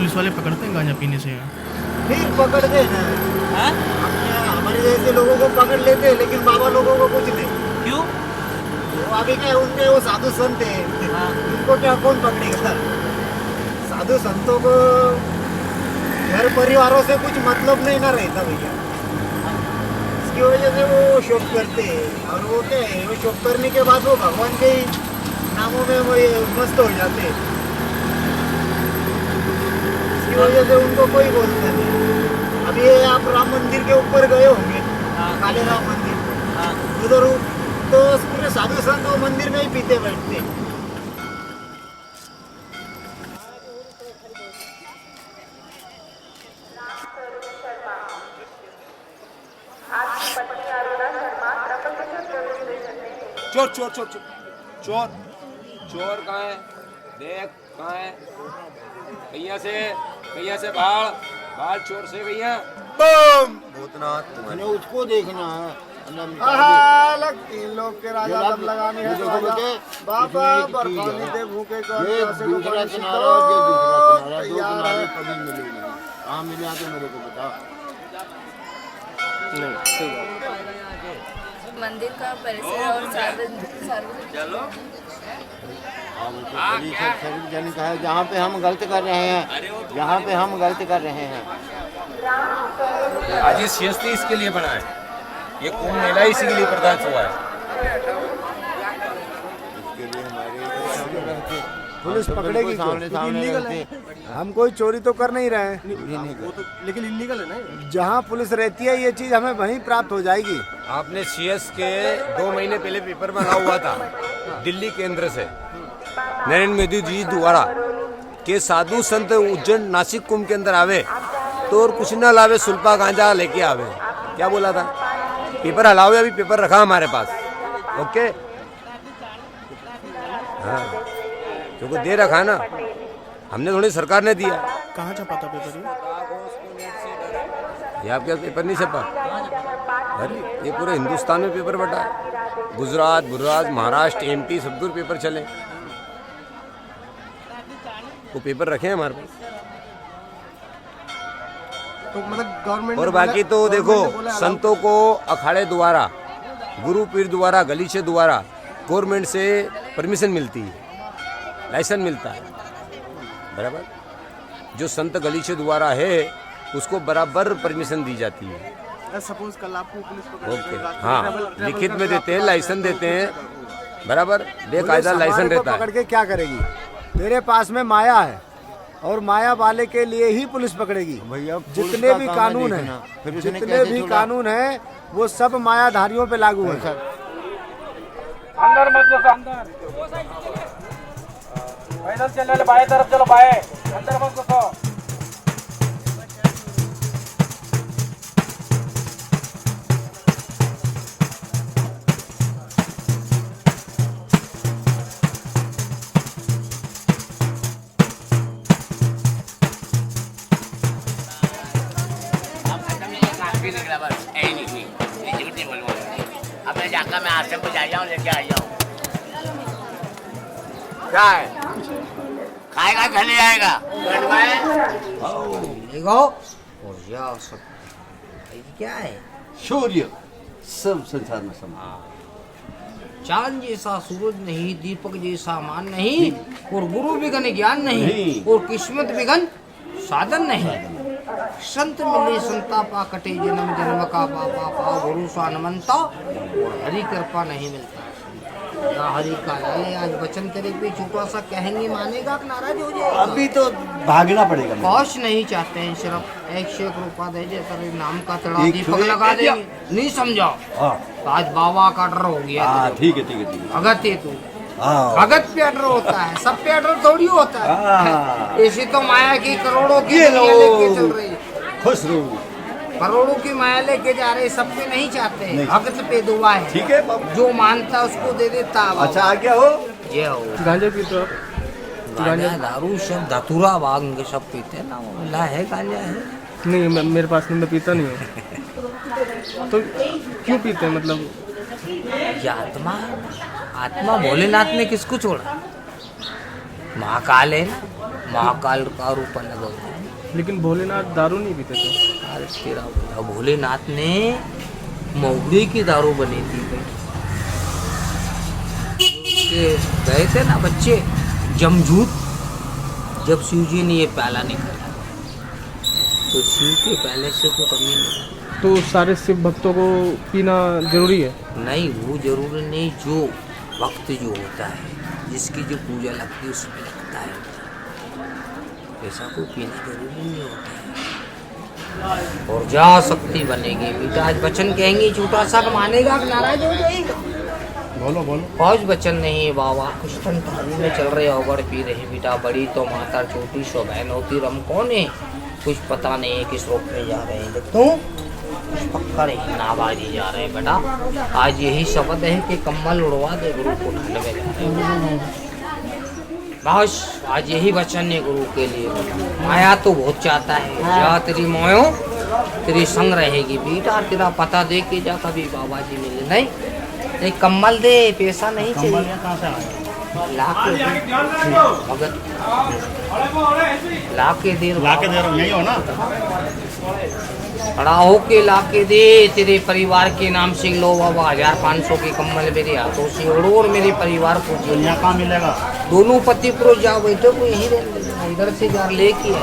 Police वाले पकड़ते हैं गांजा पीने से? फिर पकड़ते हैं ना, हमारे जैसे लोगों को पकड़ लेते हैं, लेकिन बाबा लोगों को कुछ नहीं। क्यों? वो आगे क्या है, उनके वो साधु संत है, उनको क्या कौन पकड़ेगा? साधु संतों को घर परिवारों से कुछ मतलब नहीं ना रहता भैया, इसकी वजह से वो शोक करते हैं। और वो क्या है, वो शोक करने के बाद वो भगवान के ही नामों में वो मस्त हो जाते हैं, इसकी वजह से उनको कोई बोलता नहीं। अब ये आप राम मंदिर के ऊपर गए होंगे, काले राम मंदिर, उधर तो पूरे साधु संत वो मंदिर में ही पीते बैठते। चोर चोर चोर चोर चोर चोर कहाँ है? देख कहाँ है? भैया से बाल चोर से भैया। बम भूतनाथ तुम्हारे उसको देखना है। तीन लोग के राजा दम लगाने हैं बाबा बरखानी दे भूखे को दूसरा किनारा तैयार है। कभी मिलेगी कहाँ मिले आके मेरे को बता। मंदिर का परिसर और सार्वजनिक सार्वजनिक है जहाँ पे हम गलत कर रहे हैं, जहाँ पे हम गलत कर रहे हैं। आज ये सीएसटी इसके लिए बना है, ये कुंभ मेला इसी के लिए प्रदान हुआ है। पुलिस पकड़ेगी सामने हम कोई चोरी तो कर नहीं रहे हैं, वो तो लेकिन इलीगल है ना। जहाँ पुलिस रहती है ये चीज हमें वहीं प्राप्त हो जाएगी। आपने सीएस के 2 महीने पहले पेपर में हुआ था दिल्ली केंद्र से नरेंद्र मोदी जी द्वारा के साधु संत उज्जैन नासिक कुंभ के अंदर आवे तो और कुछ ना लावे, सुल्पा गांजा लेके आवे। क्या बोला था? पेपर हलाओ, अभी पेपर रखा हमारे पास। ओके हाँ, क्योंकि दे रखा ना, हमने थोड़ी सरकार ने दिया। कहाँ छपा था पेपर ये आपके पेपर नहीं छपा? अरे ये पूरे हिंदुस्तान में पेपर बटा है, गुजरात महाराष्ट्र एमपी सब दूर पेपर चले, वो पेपर रखे हैं हमारे पास। तो मतलब गवर्नमेंट और बाकी तो देखो, संतों को अखाड़े द्वारा, गुरु पीर द्वारा, गलीचे द्वारा गवर्नमेंट से परमिशन मिलती है, लाइसेंस मिलता है बराबर। जो संत गलीचे द्वारा है उसको बराबर परमिशन दी जाती है। सपोज कल आपको पुलिस ओके हाँ, लिखित में देते हैं, लाइसेंस देते हैं बराबर, बेकायदा लाइसेंस रहता है। पकड़ के क्या करेगी? तेरे पास में माया है और माया वाले के लिए ही पुलिस पकड़ेगी भैया। जितने भी कानून है, जितने भी कानून है वो सब मायाधारियों पे लागू है। अंदर मत घुसो, अंदर पैदल चलने बाएं तरफ चलो, बाएं, अंदर मत घुसो। अब मैं जाकर मैं आश्रम को जा जाऊँ, लेके आ जाऊँ। क्या है? खाएगा घर ले आएगा? देखो क्या है? शौर्य सब संसार में समान। चांद जैसा सूरज नहीं, दीपक जैसा मान नहीं, और गुरु बिगन ज्ञान नहीं, और किस्मत बिगन साधन नहीं। संत मिले संतापा, कटे जन्म जन्म का पापा, पाओ गुरु स्वानमंता, और हरि कृपा नहीं मिलता। या हरि का लाले आज वचन तेरे पे छोटा सा कहेंगे, मानेगा कि नाराज हो जाएगा? अभी तो भागना पड़ेगा। कौश नहीं चाहते हैं, सिर्फ 1 रुपया दे दे, तेरे नाम का तड़ा दीपक लगा देंगे। नहीं समझाओ? आज बाबा का डर हो गया। ठीक है ठीक है ठीक है। भगत है तू, भगत पे डर होता है, सब पे डर थोड़ी होता है। ऐसी तो माया की करोड़ों की दुनिया लेके चल रही है। खुश रहो, करोड़ों की माया लेके जा रहे, सब पे नहीं चाहते। भगत पे दुआ है, ठीक है, जो मानता उसको दे देता। अच्छा आ गया हो। ये हो गांजा पीते हो? गांजा दारू सब धतूरा भांग सब पीते हैं ना, मिला है गांजा है। नहीं, मेरे पास नहीं, मैं पीता नहीं हूँ। तो क्यों पीते हैं? मतलब ये आत्मा आत्मा भोलेनाथ ने किसको छोड़ा? महाकाल है ना, महाकाल का रूप अलग होता है। लेकिन भोलेनाथ दारू नहीं पीते थे। अरे तेरा भैया, भोलेनाथ ने महुरी की दारू बनी थी भाई। उसके गए थे ना बच्चे जमझूट, जब शिव जी ने ये प्याला निकाला तो शिव के प्याले से तो कमी नहीं। तो सारे शिव भक्तों को पीना जरूरी है? नहीं, वो जरूरी नहीं, जो वक्त जो होता है, जिसकी जो पूजा लगती है उसमें लगता है, ऐसा को पीना जरूरी नहीं होता है। और जा शक्ति बनेगी बेटा, आज वचन कहेंगे झूठा सा मानेगा कि नाराज हो जाएगा। बोलो बोलो। फौज बचन नहीं है बाबा, कुछ तंताली में चल रहे अवगढ़ पी रहे बेटा, बड़ी तो माता छोटी सो बहन होती, रम कौन है कुछ पता नहीं है, किस रोक में जा रहे हैं देखो, पक्का नहीं नाबाजी जा रहे हैं बेटा। आज यही शब्द है कि कम्बल उड़वा दे गुरु को ठंड में जा रहे हैं बस, आज यही वचन है गुरु के लिए। माया तो बहुत चाहता है, जा तेरी मोयो तेरी संग रहेगी बेटा, तेरा पता दे के जा कभी बाबा जी मिले नहीं, एक कम्बल दे, पैसा नहीं चाहिए, लाके दे रहा हूँ, यही हो ना। खड़ा होके लाके दे, तेरे परिवार के नाम से लो बाबा, 1500 के कम्बल मेरे हाथों से उड़ो और मेरे परिवार को दे। यहाँ कहाँ मिलेगा? दोनों पति पुरुष जाओ बैठो, कोई यहीं रहने, इधर से जा लेके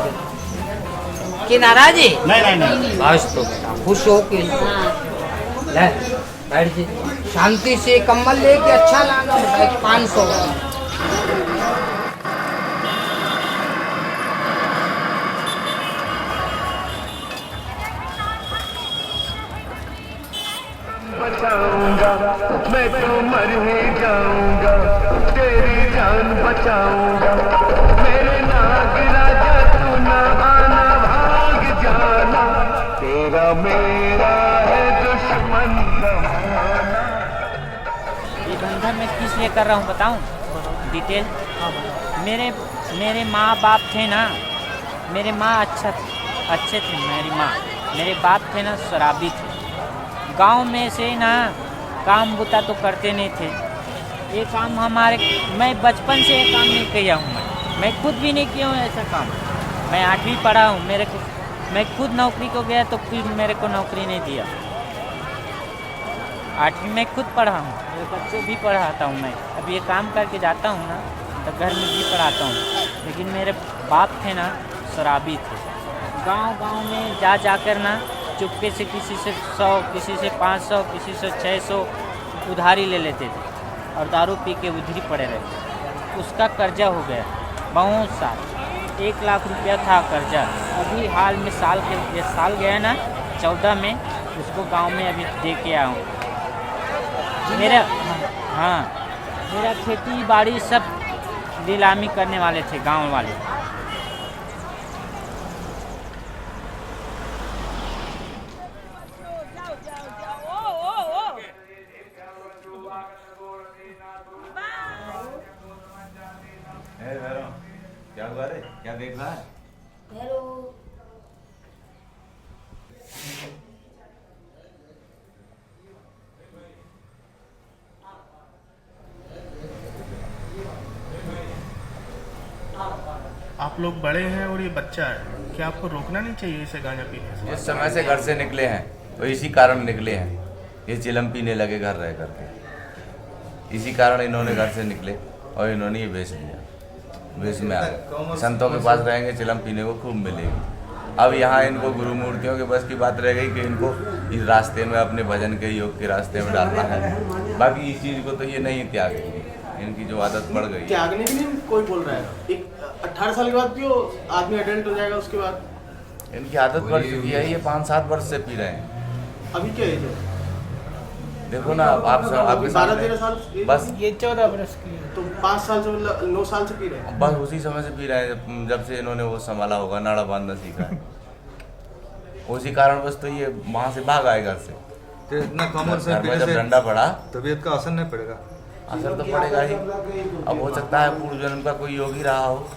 कि नाराज है? नहीं। बस तो बेटा खुश हो के ले बैठ जी, शांति से कम्बल लेके अच्छा लाना बेटा, 500 बचाऊंगा मैं तो मर ही जाऊंगा, तेरी जान बचाऊंगा, मेरे नाग राजा तू ना आना, भाग जाना, तेरा मेरा है दुश्मन जमाना। ये बंधन मैं किस लिए कर रहा हूँ बताऊँ डिटेल? मेरे माँ बाप थे ना, मेरे माँ अच्छे थे, मेरे बाप थे ना शराबी थे। गांव में से ना काम बुता तो करते नहीं थे, ये काम मैं बचपन से ये काम नहीं किया हूँ, मैं खुद भी नहीं किया हूँ ऐसा काम। मैं 8वीं पढ़ा हूँ, मैं खुद नौकरी को गया तो फिर मेरे को नौकरी नहीं दिया। 8वीं में खुद पढ़ा हूँ, मेरे बच्चों भी पढ़ाता हूँ मैं, अब ये काम करके जाता हूँ ना तो घर में भी पढ़ाता हूँ। लेकिन मेरे बाप थे ना शराबी थे, गांव में जाकर ना चुपके से किसी से 100, किसी से 500, किसी से 600 उधारी ले लेते थे और दारू पी के उधरी पड़े रहते। उसका कर्जा हो गया बहुत साल, 1 लाख रुपया था कर्जा। अभी हाल में साल गया ना 14 में, उसको गांव में अभी दे के आया हूँ। मेरा खेती बाड़ी सब नीलामी करने वाले थे गाँव वाले। क्या हुआ रे, क्या देख रहा है? हेलो आप लोग बड़े हैं और ये बच्चा है, क्या आपको रोकना नहीं चाहिए इसे गांजा पीने से? इस समय से घर से निकले हैं तो इसी कारण निकले हैं, ये चिलम पीने लगे घर रह करके, इसी कारण इन्होंने घर से निकले और इन्होंने ये बेच दिया। बेच में आ गए, संतों के पास रहेंगे चिलम पीने को खूब मिलेगी। अब यहाँ इनको गुरु मूर्तियों के बस की बात रह गई कि इनको इस रास्ते में अपने भजन के योग के रास्ते में डालना है, बाकी इस चीज़ को तो ये नहीं त्यागेंगे, इनकी जो आदत पड़ गई। त्यागने के लिए कोई बोल रहा है? एक 18 साल के बाद क्यों आदमी अडल्ट हो जाएगा उसके बाद? इनकी आदत पड़ चुकी है, ये 5-7 वर्ष से पी रहे हैं। अभी क्या एज है? देखो ना आप आपके 12-13 साल बस, ये 14 वर्ष की है। तो 5 साल से मतलब 9 साल से पी रहे हैं? बस उसी समय से पी रहे हैं जब से इन्होंने वो संभाला होगा, नाड़ा बांधना सीखा है। उसी कारण बस तो ये वहाँ से भाग आए घर से। तो इतना कम उम्र से घर में पीने जब से डंडा पड़ा, तबीयत का असर नहीं पड़ेगा? असर तो पड़ेगा ही। अब हो सकता है पूर्व जन्म का कोई योगी रहा हो,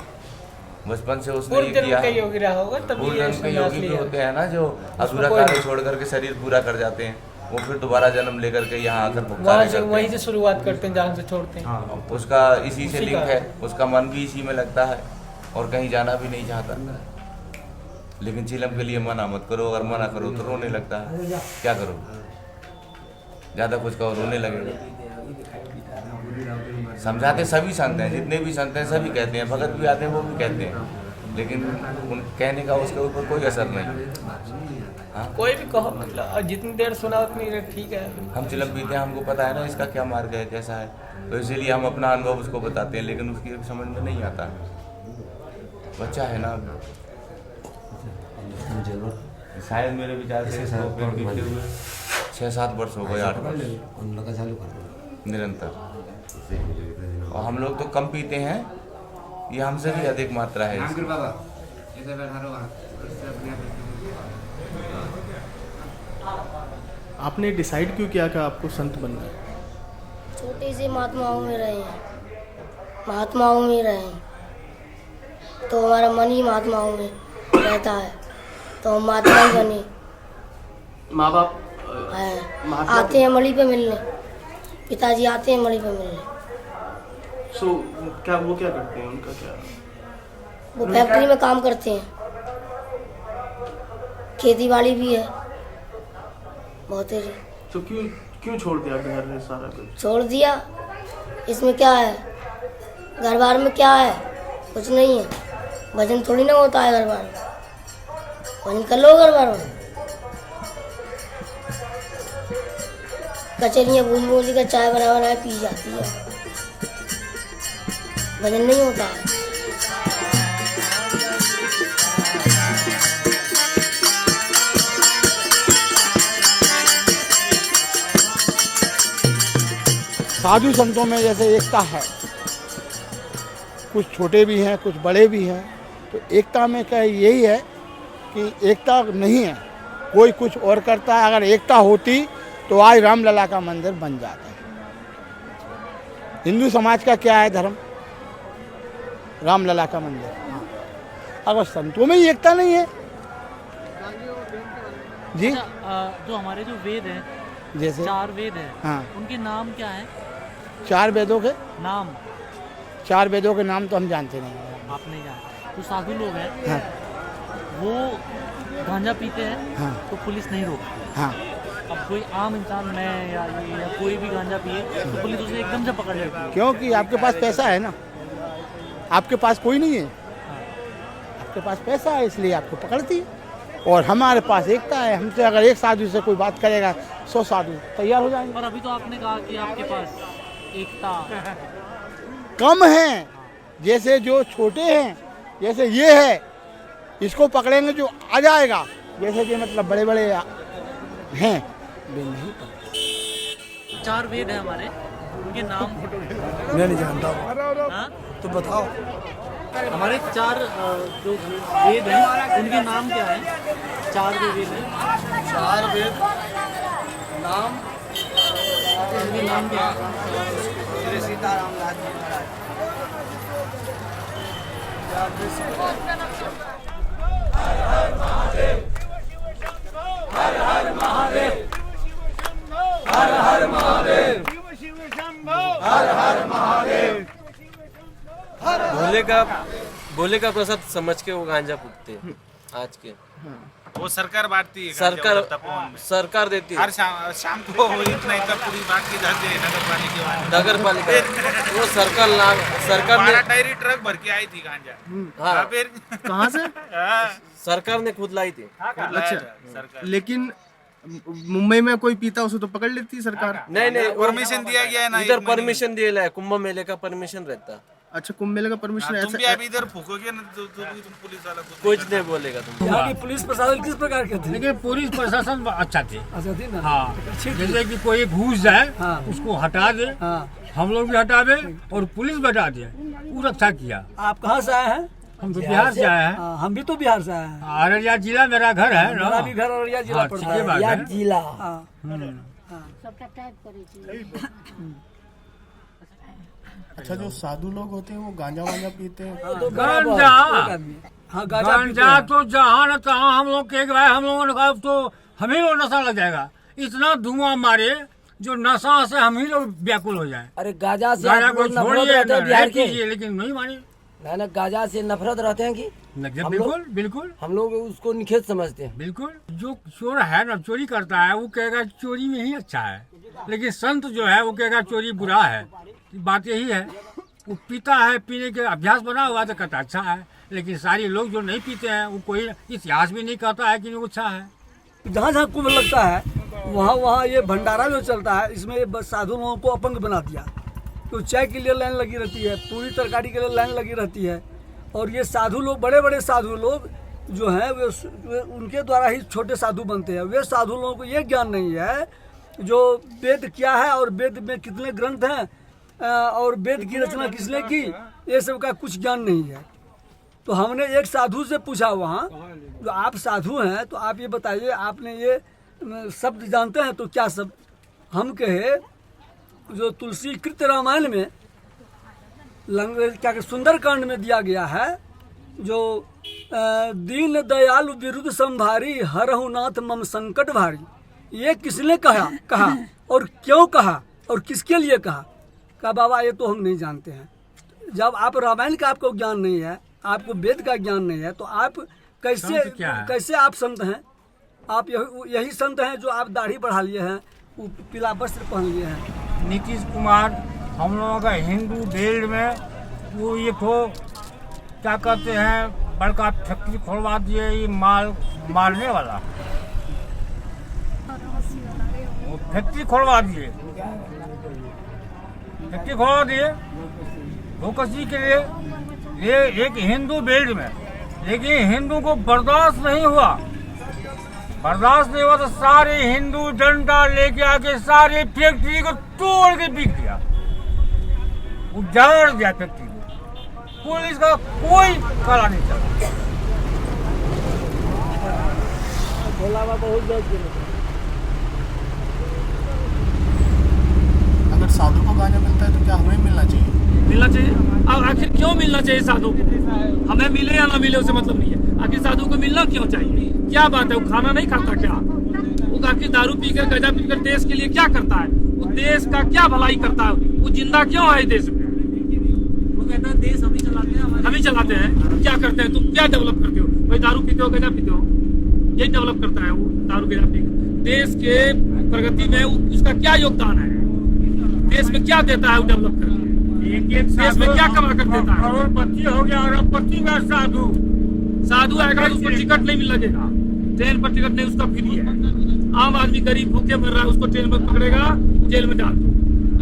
बचपन से उसने ये किया। योगी रहा होगा तभी पूर्व जन्म के योगी भी होते हैं ना, जो अधूरा कार्य छोड़ करके शरीर पूरा कर जाते हैं, वो फिर दोबारा जन्म लेकर के यहाँ आकर पुकारे करते हैं। वहीं से शुरुआत करते हैं जहाँ से छोड़ते हैं। उसका इसी से लिंक है, उसका मन भी इसी में लगता है, और कहीं जाना भी नहीं चाहता। लेकिन चिलम के लिए मना मत करो, अगर मना करो तो रोने लगता है। क्या करो, ज़्यादा कुछ कहो रोने लगेगा। समझाते सभी संत हैं, जितने भी संत हैं सभी कहते हैं, भगत भी आते हैं वो भी कहते हैं, लेकिन उन कहने का उसके ऊपर कोई असर नहीं। हाँ, कोई भी कहो, मतलब जितनी देर सुना उतनी देर ठीक है। हम चिलम पीते हैं, हमको पता है ना इसका क्या मार्ग है, कैसा है, तो इसीलिए हम अपना अनुभव उसको बताते हैं, लेकिन उसकी समझ में नहीं आता। बच्चा है ना, शायद मेरे विचार से 6-7 वर्ष हो गए, 8 वर्ष निरंतर। और हम लोग तो कम पीते हैं, ये हमसे भी अधिक मात्रा है। आपने डिसाइड क्यों किया कि आपको संत बनना है? छोटे से महात्माओं में रहे हैं, महात्माओं में रहे हैं, तो हमारा मन ही महात्माओं में रहता है, तो हम महात्मा ही बने। माँ बाप आते हैं मड़ी पे मिलने, पिताजी आते हैं मड़ी पे मिलने। सो क्या वो क्या करते हैं, उनका क्या? वो फैक्ट्री में काम करते हैं, खेती बाड़ी भी है बहुत ही। तो क्यों छोड़ दिया घर में सारा कुछ? छोड़ दिया, इसमें क्या है, घर बार में क्या है, कुछ नहीं है। भजन थोड़ी ना होता है घर बार में, भजन कर लो घर बार में। कचरियाँ बूंदी का चाय बना बना पी जाती है, भजन नहीं होता है। साधु संतों में जैसे एकता है, कुछ छोटे भी हैं कुछ बड़े भी हैं, तो एकता में क्या यही है कि एकता नहीं है, कोई कुछ और करता है। अगर एकता होती तो आज रामलला का मंदिर बन जाता है। हिंदू समाज का क्या है धर्म? रामलला का मंदिर। अगर संतों में ही एकता नहीं है जी। जो हमारे जो वेद हैं, जैसे 4 वेद हैं, हाँ, उनके नाम क्या है? 4 वेदों के नाम, 4 वेदों के नाम तो हम जानते नहीं हैं। आप नहीं जानते? तो साधु लोग हैं, हाँ, वो गांजा पीते हैं, हाँ, तो पुलिस नहीं रोकती। हाँ। अब कोई आम इंसान, मैं या कोई भी गांजा पिए तो पुलिस उसे एकदम से पकड़ लेती है। क्योंकि आपके पास पैसा है ना, आपके पास कोई नहीं है, आपके पास पैसा है इसलिए आपको पकड़ती है। और हमारे पास एकता है, हमसे अगर एक साधु से कोई बात करेगा 100 साधु तैयार हो जाएंगे। पर अभी तो आपने कहा कि आपके पास एकता कम है, जैसे जो छोटे हैं, जैसे ये है, इसको पकड़ेंगे जो आ जाएगा, जैसे कि मतलब बड़े बड़े हैं वे नहीं। 4 वेद है हमारे, उनके नाम मैं नहीं जानता हूँ। हाँ? तो बताओ। हमारे 4 जो वेद हैं उनके नाम क्या है? 4 जो वेद हैं, 4 वेद नाम, उनके नाम क्या है? श्री सीताराम लाल जी महाराज। हर हर महादेव, हर हर महादेव, हर हर महादेव, शिव शिव शंभो, हर हर महादेव। भोले का प्रसाद समझ के वो गांजा फूकते हैं आज के। वो सरकार बांटती है, सरकार देती है। हर शाम को इतना इतना पूरी बांट के जाते हैं नगर पालिका। वो सरकार ने डायरी ट्रक भर के आई थी गांजा। हाँ, फिर कहाँ से? सरकार ने खुद लाई थी। सरकार। लेकिन मुंबई में कोई पीता उसे तो पकड़ लेती है सरकार। नहीं परमिशन दिया गया है ना, इधर परमिशन दिया है, कुंभ मेले का परमिशन रहता है। अच्छा, कुंभ मेले का परमिशन तुम भी ऐसा अभी इधर फूकोगे ना तो तुम पुलिस वाला कुछ नहीं बोलेगा तुम। यहाँ की पुलिस प्रशासन किस प्रकार के थे? देखिए पुलिस प्रशासन अच्छा थे। अच्छा थी ना? हाँ, जैसे कि कोई घुस जाए उसको हटा दे, हम लोग भी हटा दे और पुलिस भी हटा दे, वो रक्षा किया। आप कहाँ से आए हैं? हम तो बिहार से आए हैं। हम भी तो बिहार से आए हैं। अररिया जिला मेरा घर है ना। मेरा भी घर अररिया जिला पड़ता है। अररिया जिला। अच्छा, जो साधु लोग होते हैं वो गांजा वांजा पीते हैं? गांजा तो जहाँ न तहाँ हम लोग के भाई, हम लोगों ने कहा तो हम ही लोग नशा लग जाएगा, इतना धुआं मारे जो नशा से हम ही लोग व्याकुल हो जाए। अरे गांजा से गांजा को छोड़िए, लेकिन नहीं माने। ना गांजा से नफरत रहते हैं कि बिल्कुल बिल्कुल हम लोग उसको निषेध समझते हैं। बिल्कुल, जो चोर है ना, चोरी करता है, वो कहेगा चोरी में ही अच्छा है, लेकिन संत जो है वो कहेगा चोरी बुरा है। बात यही है, वो पीता है, पीने के अभ्यास बना हुआ तो कहता अच्छा है, लेकिन सारे लोग जो नहीं पीते हैं वो कोई इतिहास भी नहीं कहता है कि वो अच्छा है। जहाँ जहाँ कुंभ लगता है वहाँ वहाँ ये भंडारा जो चलता है, इसमें साधु लोगों को अपंग बना दिया। तो चाय के लिए लाइन लगी रहती है, पूरी तरकारी के लिए लाइन लगी रहती है, और ये साधु लोग, बड़े बड़े साधु लोग जो हैं वे उनके द्वारा ही छोटे साधु बनते हैं। वे साधु लोगों को ये ज्ञान नहीं है जो वेद क्या है और वेद में कितने ग्रंथ हैं और वेद की रचना किसने की, ये सब का कुछ ज्ञान नहीं है। तो हमने एक साधु से पूछा वहाँ, जो आप साधु हैं तो आप ये बताइए, आपने ये शब्द जानते हैं तो क्या शब्द? हम कहे जो तुलसी कृत रामायण में क्या सुंदरकांड में दिया गया है, जो दीन दयालु विरुद्ध संभारी हरहु नाथ मम संकट भारी, ये किसने कहा और क्यों कहा और किसके लिए कहा बाबा ये तो हम नहीं जानते हैं। जब आप रामायण का आपको ज्ञान नहीं है, आपको वेद का ज्ञान नहीं है, तो आप कैसे आप संत हैं? आप यही संत हैं जो आप दाढ़ी बढ़ा लिए हैं, पीला वस्त्र पहन लिए हैं। नीतीश कुमार हम लोगों का हिंदू बेल्ट में वो ये तो क्या कहते हैं, बड़का फैक्ट्री खोलवा दिए, ये माल मारने वाला वो फैक्ट्री खोलवा दिए, भूकसी के लिए, ये एक हिंदू बेल्ट में। लेकिन हिंदू को बर्दाश्त नहीं हुआ तो सारे हिंदू डंडा लेके आके सारे फैक्ट्री को तोड़ के बिक दिया, उजाड़ दिया फैक्ट्री को। पुलिस का कोई काला नहीं चला। अगर साधु को गांजा मिलता है तो क्या हमें मिलना चाहिए? अब आखिर क्यों मिलना चाहिए साधु को? हमें मिले या ना मिले उससे मतलब नहीं है। आखिर साधु को मिलना क्यों चाहिए? क्या बात है, वो खाना नहीं खाता क्या? वो आखिर दारू पीकर गंजा पीकर देश के लिए क्या करता है? वो देश का क्या भलाई करता है? वो जिंदा क्यों है देश में? वो कहता है देश हम ही चलाते हैं। क्या करते हैं? तुम क्या डेवलप करते हो? भाई दारू पीते हो, गंजा पीते हो, यही डेवलप करता है वो, दारू गंजा पीकर। देश के प्रगति में उसका क्या योगदान है? देश में क्या देता है वो डेवलप करके? देश में क्या कमा कर देता है? करोड़पति हो गया, अरबपति का साधु आएगा तो उसको टिकट नहीं मिल लगेगा, ट्रेन पर टिकट नहीं, उसका फ्री है। आम आदमी गरीब भूखे मर रहा है, उसको ट्रेन पर पकड़ेगा, जेल में डाल दो,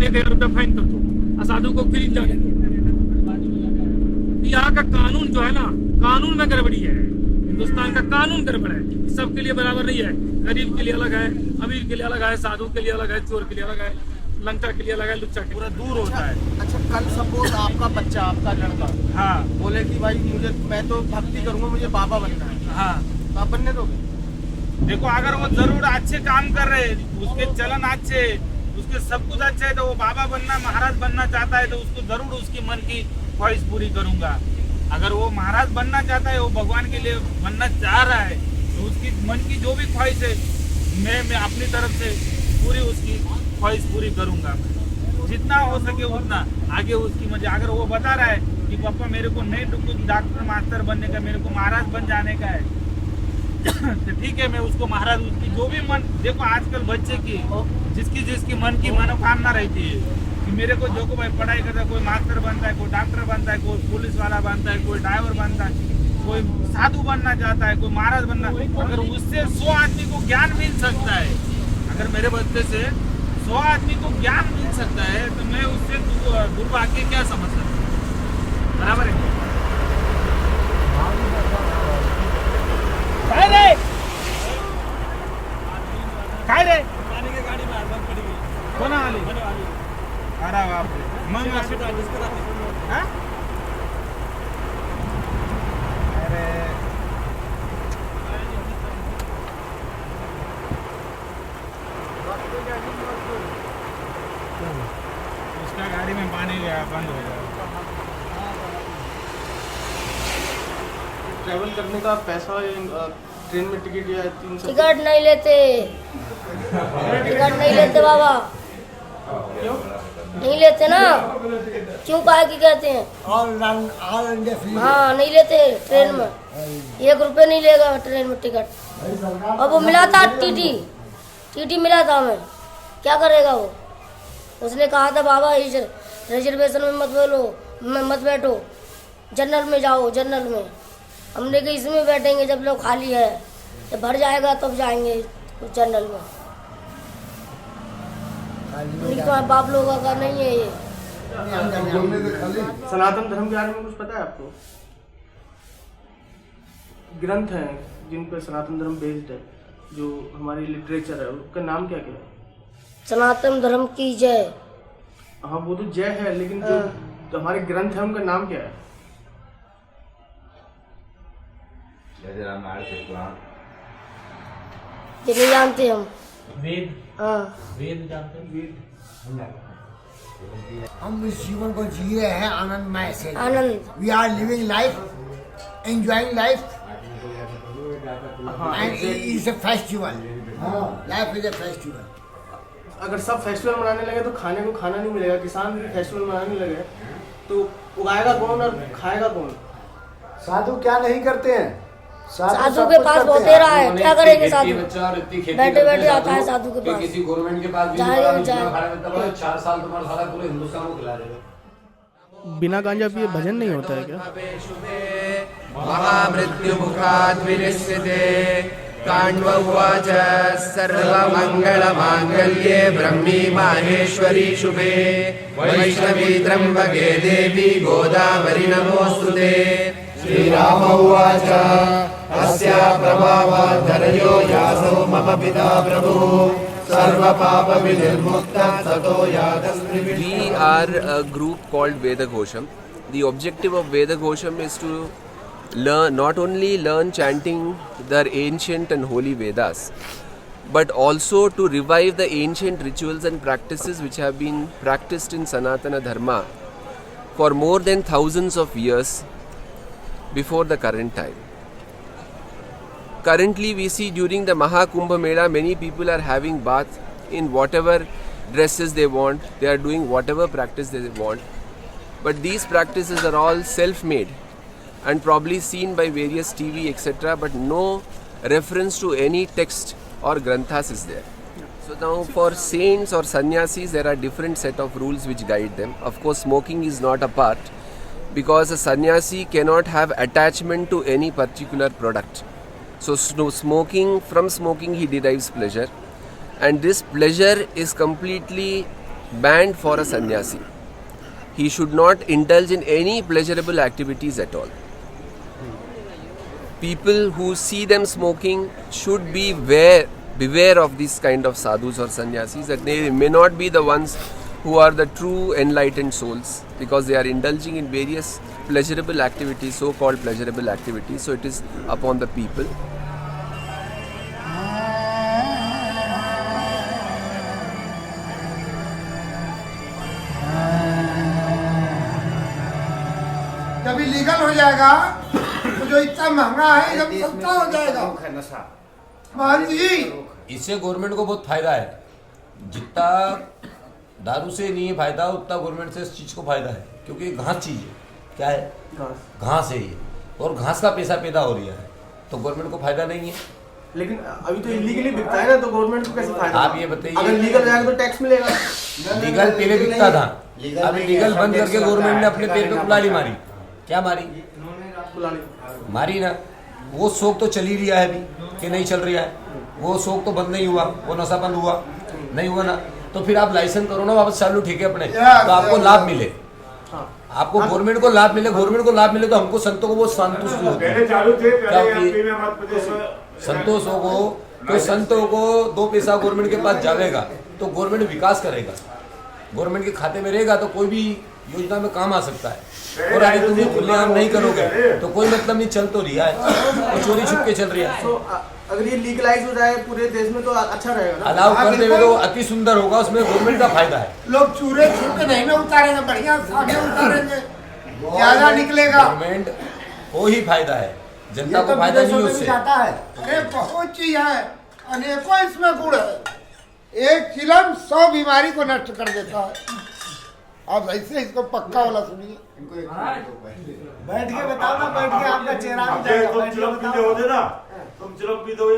1000 रुपया फाइन कर दो, साधु को फ्री जाने दो। यहाँ का कानून जो है ना, कानून में गड़बड़ी है। हिंदुस्तान का कानून गड़बड़ है, सबके लिए बराबर नहीं है। गरीब के लिए अलग है, अमीर के लिए अलग है, साधु के लिए अलग है, चोर के लिए अलग है, लंका के लिए अलग है, लुच्चा के पूरा दूर होता है। अच्छा, कल सपोज आपका बच्चा, आपका लड़का, हाँ, बोले कि भाई मैं तो भक्ति करूंगा, मुझे बाबा बनना है, हाँ, तो आप बनने दोगे? देखो, अगर वो जरूर अच्छे काम कर रहे, उसके चलन अच्छे, उसके सब कुछ अच्छा है, तो वो बाबा बनना, महाराज बनना चाहता है, तो उसको जरूर उसकी मन की ख्वाहिश पूरी करूंगा। अगर वो महाराज बनना चाहता है, वो भगवान के लिए बनना चाह रहा है, तो उसकी मन की जो भी ख्वाहिश है, मैं अपनी तरफ से पूरी उसकी ख्वाहिश पूरी करूंगा। जितना हो सके उतना आगे उसकी मर्जी। अगर वो बता रहा है कि पापा मेरे को नहीं तो कुछ डॉक्टर मास्टर बनने का, मेरे को महाराज बन जाने का है, तो ठीक है, मैं उसको महाराज, उसकी जो भी मन, देखो आजकल बच्चे की जिसकी मन की मनोकामना रहती है कि मेरे को जो को भाई पढ़ाई करता है, कोई मास्टर बनता है, कोई डॉक्टर बनता है, कोई पुलिस वाला बनता है, कोई ड्राइवर बनता है, कोई साधु बनना चाहता है, कोई महाराज बनना। अगर उससे 100 आदमी को ज्ञान मिल सकता है, अगर मेरे बच्चे से 100 आदमी को ज्ञान मिल सकता है, तो मैं उससे दुर्भाग्य क्या समझ सकता हूँ? बराबर है। काय रे गाड़ी में आग पड़ी गई, कोणा आली? अरे बाप रे, मग हाँ? अरे उसका गाड़ी में पानी गया, बंद हो गया। ट्रैवल करने का पैसा ट्रेन में टिकट या 300 टिकट नहीं लेते बाबा। क्यों? नहीं लेते ना, क्यों काहे की कहते हैं? हाँ नहीं लेते ट्रेन में, 1 रुपये नहीं लेगा ट्रेन में टिकट। और वो मिला था टीटी मिला था हमें, क्या करेगा वो? उसने कहा था बाबा इस रिजर्वेशन में मत बैठो, जनरल में जाओ, जनरल में। हमने कहा इसमें बैठेंगे जब लोग खाली है, जब भर जाएगा तब जाएंगे जनरल में। बाप लोगों का नहीं है ये। सनातन धर्म के बारे में कुछ पता है आपको? ग्रंथ हैं जिन पर सनातन धर्म बेस्ड है, जो हमारी लिटरेचर है, उसका नाम क्या क्या है? सनातन धर्म की जय। हाँ वो तो जय है, लेकिन जो हमारे ग्रंथ है उनका नाम क्या है? ये नहीं जानते हम। वेद। हाँ वेद जानते हैं? वेद। हम इस जीवन को जी रहे हैं आनंदमय से। आनंद। We are living life, enjoying life, and is a festival. Life is a festival. अगर सब फेस्टिवल मनाने लगे तो खाने को खाना नहीं मिलेगा। किसान भी फेस्टिवल मनाने लगे तो उगाएगा कौन और खाएगा कौन? साधु क्या नहीं करते हैं? साधु के पास बहुत रहा है, क्या करेंगे साधु? बैठे बैठे आता है साधु के पास। किसी गवर्नमेंट के पास 4 साल तुम्हारा सारा पूरे हिंदुस्तान को खिला देगा। बिना गांजा पिए भजन नहीं होता है क्या? महामृत्यु मुखात् विनिश्चिते काण्डववाच सर्वमंगल मांगल्ये ब्रह्मी माहेश्वरी शुभे वैष्णवी त्र्यंबके देवी गोदावरी नमोस्तुते। श्रीराम उवाच अस्या प्रभावात् धरयो यासो मम पिता प्रभु सर्वपाप विनिर्मुक्तः ततो यादस्मृति। We are a group called Vedagosham. The objective of Vedagosham is to not only learn chanting the ancient and holy Vedas, but also to revive the ancient rituals and practices which have been practiced in Sanatana Dharma for more than thousands of years before the current time. Currently we see during the Mahakumbha Mela many people are having bath in whatever dresses they want, they are doing whatever practice they want, but these practices are all self-made and probably seen by various TV etc., but no reference to any text or granthas is there. So now for saints or sannyasis there are different set of rules which guide them. Of course smoking is not a part, because a sannyasi cannot have attachment to any particular product. So from smoking he derives pleasure, and this pleasure is completely banned for a sannyasi. He should not indulge in any pleasurable activities at all. People who see them smoking should beware of these kind of sadhus or sannyasis, that they may not be the ones who are the true enlightened souls, because they are indulging in various pleasurable activities, so-called pleasurable activities. So it is upon the people. जब legal हो जाएगा तो जो इतना महंगा है जब सस्ता हो जाएगा। मान जी इससे गवर्नमेंट को बहुत फायदा है। जितना दारू से नहीं है फायदा, उतना गवर्नमेंट से इस चीज को फायदा है, क्योंकि घास चीज है। क्या है? घास है ये, और घास का पैसा पैदा हो रहा है, तो गवर्नमेंट को फायदा नहीं है। लेकिन अभी तो इलीगली बिकता है ना, तो गवर्नमेंट को कैसे फायदा? आप ये बताइए, अगर लीगल जाएगा तो टैक्स मिलेगा। लीगल पहले बिकता था, अभी लीगल बंद करके गवर्नमेंट ने अपने पैर पे कुल्हाड़ी मारी। क्या मारी? मारी ना। वो शौक तो चल ही रहा है अभी कि नहीं चल रहा है? वो शौक तो बंद नहीं हुआ, वो नशा बंद हुआ नहीं हुआ ना। तो फिर आप लाइसेंस करो ना वापस चालू, ठीक है अपने, तो आपको लाभ मिले, आपको गवर्नमेंट को लाभ मिले। गवर्नमेंट को लाभ मिले तो हमको संतों को वो संतुष्टि होती है। क्या होती है? संतों को, कोई संतों को 2 पैसा गवर्नमेंट के पास जाएगा तो गवर्नमेंट विकास करेगा, गवर्नमेंट के खाते में रहेगा तो कोई भी योजना में काम आ सकता है। और अगर तुम खुलेआम नहीं करोगे तो कोई मतलब नहीं, चल तो रहा है, तो चोरी छुप के चल रही है। अगर ये लीगलाइज हो जाए पूरे देश में तो अच्छा रहेगा ना। अलाउ कर देवे तो अति सुंदर होगा, उसमें गवर्नमेंट का फायदा है। लोग चूरे छुप के नहीं ना उतारेंगे, बढ़िया सागे उतारेंगे, ज्यादा निकलेगा। गवर्नमेंट को ही फायदा है, जनता को फायदा नहीं उससे। अरे बहुत चीज है, अनेकों इसमें गुण है। एक चिलम 100 बीमारी को नष्ट कर देता है। अब ऐसे इसको पक्का वाला सुनिए। बैठ के बताओ ना, बैठ के आपका चेहरा भी जाएगा। तुम चिलम पीते हो ना, तुम चिलम पीते हो,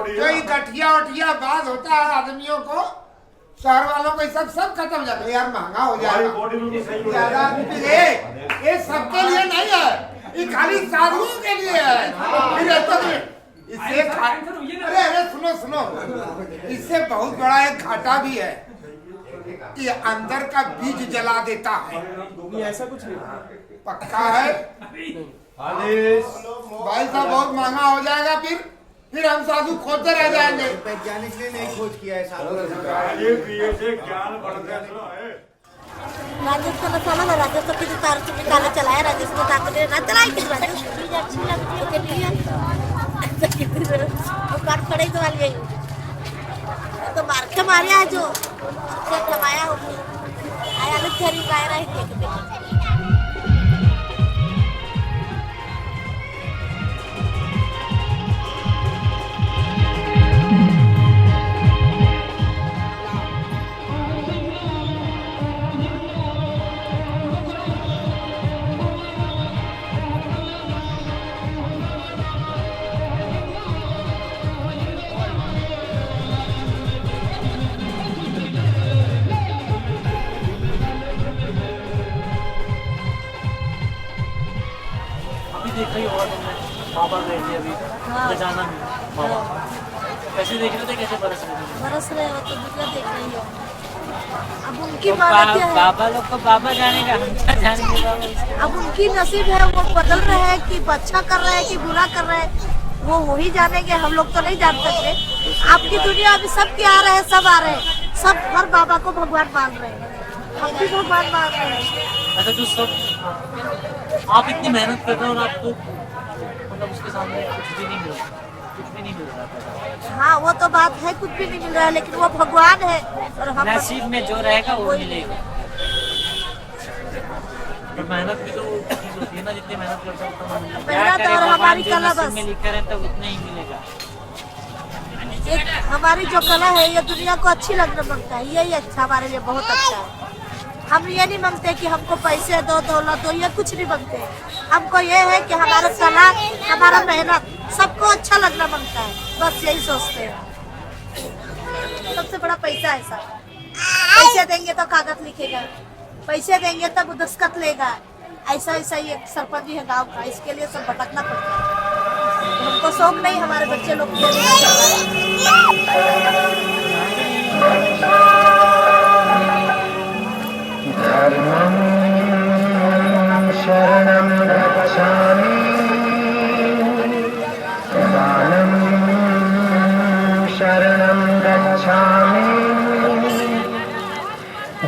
जो ये गठिया उठिया बात होता है आदमियों को, शहर वालों को सब खत्म हो जाता है। यार महंगा हो जाएगा, ज्यादा आदमी ये सबके लिए नहीं है, ये खाली साधुओं के लिए है। इससे अरे सुनो, इससे बहुत बड़ा एक घाटा भी है, ये अंदर का बीज जला देता है। ऐसा कुछ नहीं पक्का है भाई साहब, बहुत महंगा हो जाएगा, फिर हम साधु खोजते रह जाएंगे। वैज्ञानिक ने नहीं खोज किया है साधु। राजेश का मसाला ना, राजेश तो किसी तार से निकाले चलाया, राजेश को ताकत ना चलाई किस राजेश अच्छी लगती है के लिए वो काट पड़े तो वाली तो मार के मारिया है जो कमाया हो आया अलग खरीद आया रहे। देख रही हो बाबा गए थे अभी गजानन बाबा, कैसे देख रहे थे, कैसे बरस रहे हो तो दुनिया देख रही हो। अब उनकी बाबा लोग को बाबा जानेगा, हम क्या जानेंगे। अब उनकी नसीब है, वो बदल रहे हैं कि अच्छा कर रहे हैं कि बुरा कर रहे हैं, वो वही जानेंगे, हम लोग तो नहीं जान सकते। आपकी दुनिया अभी सब के आ रहे हैं, सब आ रहे हैं, सब हर बाबा को भगवान मान रहे हैं, हम भी भगवान मान रहे हैं। अच्छा जो सब आप इतनी मेहनत कर रहे हो और आपको मतलब उसके सामने कुछ भी नहीं मिल रहा। हाँ वो तो बात है, कुछ भी नहीं मिल रहा है, लेकिन वो भगवान है और हम नसीब में जो रहेगा वो मिलेगा। मेहनत भी तो चीज होती है ना, जितनी मेहनत करता है मेहनत और हमारी कला बस में लिखा रहता है उतना ही मिलेगा। एक हमारी जो कला है ये दुनिया को अच्छी लगना मांगता है, यही अच्छा हमारे लिए बहुत अच्छा है। हम ये नहीं मांगते कि हमको पैसे दो, दौलत दो, ये कुछ नहीं मांगते। हमको ये है कि हमारा कला, हमारा मेहनत सबको अच्छा लगना मांगता है, बस यही सोचते हैं। सबसे बड़ा पैसा है सर, पैसे देंगे तो कागज लिखेगा, पैसे देंगे तब दस्तखत लेगा, ऐसा ही एक सरपंच है गाँव का, इसके लिए सब भटकना पड़ता है। हमको शौक नहीं, हमारे बच्चे लोग शरणं गच्छामि दानं शरणं गच्छामि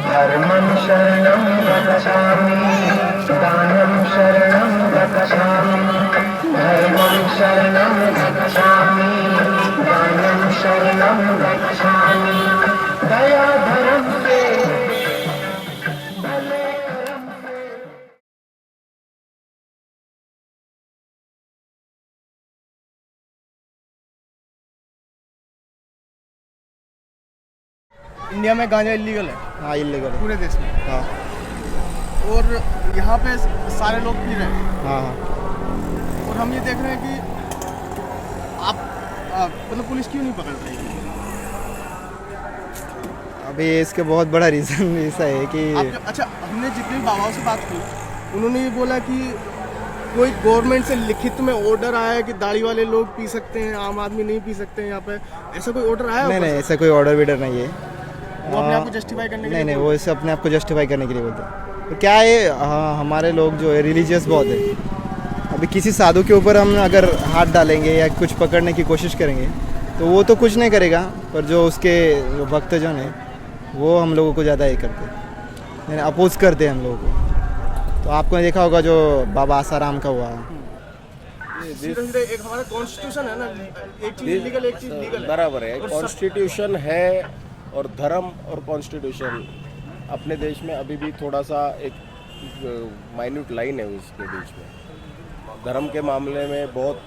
धर्मं शरणं गच्छामि दानं शरणं गच्छामि धर्मं शरणं गच्छामि दानं शरणं गच्छामि दया धर्म से इंडिया में गांजा इलीगल है। हाँ इलीगल है पूरे देश में। हाँ और यहाँ पे सारे लोग पी रहे हैं। हाँ और हम ये देख रहे हैं कि आप मतलब पुलिस क्यों नहीं पकड़ रही है? अभी इसके बहुत बड़ा रीज़न ऐसा है कि अच्छा हमने जितने बाबाओं से बात की उन्होंने ये बोला कि कोई गवर्नमेंट से लिखित में ऑर्डर आया है कि दाढ़ी वाले लोग पी सकते हैं, आम आदमी नहीं पी सकते हैं यहाँ पे, ऐसा कोई ऑर्डर आया? नहीं ऐसा कोई ऑर्डर वीडर नहीं है। वो अपने आप को जस्टिफाई करने के लिए नहीं वो इसे अपने आप को जस्टिफाई करने के लिए बोलते हैं। तो क्या है, हमारे लोग जो है रिलीजियस बहुत है। अभी किसी साधु के ऊपर हम अगर हाथ डालेंगे या कुछ पकड़ने की कोशिश करेंगे तो वो तो कुछ नहीं करेगा, पर जो उसके जो भक्तजन है वो हम लोगों को ज़्यादा ये करते हैं, अपोज करते हैं हम लोगों को। तो आपको देखा होगा जो बाबा आसाराम का हुआ, एक हमारा कॉन्स्टिट्यूशन है ना, एक चीज लीगल एक चीज लीगल है। बराबर है, कॉन्स्टिट्यूशन है और धर्म और कॉन्स्टिट्यूशन अपने देश में अभी भी थोड़ा सा एक माइन्यूट लाइन है उसके बीच में। धर्म के मामले में बहुत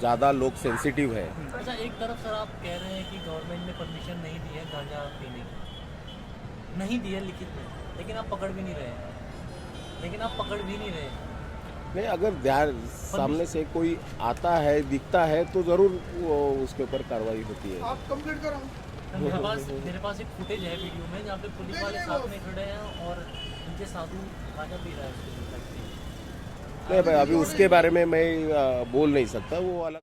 ज़्यादा लोग सेंसिटिव है। अच्छा एक तरफ सर आप कह रहे हैं कि गवर्नमेंट ने परमिशन नहीं दी है गांजा पीने की, नहीं दिए लिखित में, लेकिन आप पकड़ भी नहीं रहे, नहीं, अगर ध्यान सामने से कोई आता है, दिखता है तो जरूर वो उसके ऊपर कार्रवाई होती है। आप कंप्लीट करो। मेरे पास एक फुटेज है वीडियो में जहाँ पे पुलिस वाले साथ में खड़े हैं और उनके साधु गांजा पी रहा है। नहीं भाई, अभी उसके बारे में मैं बोल नहीं सकता, वो अलग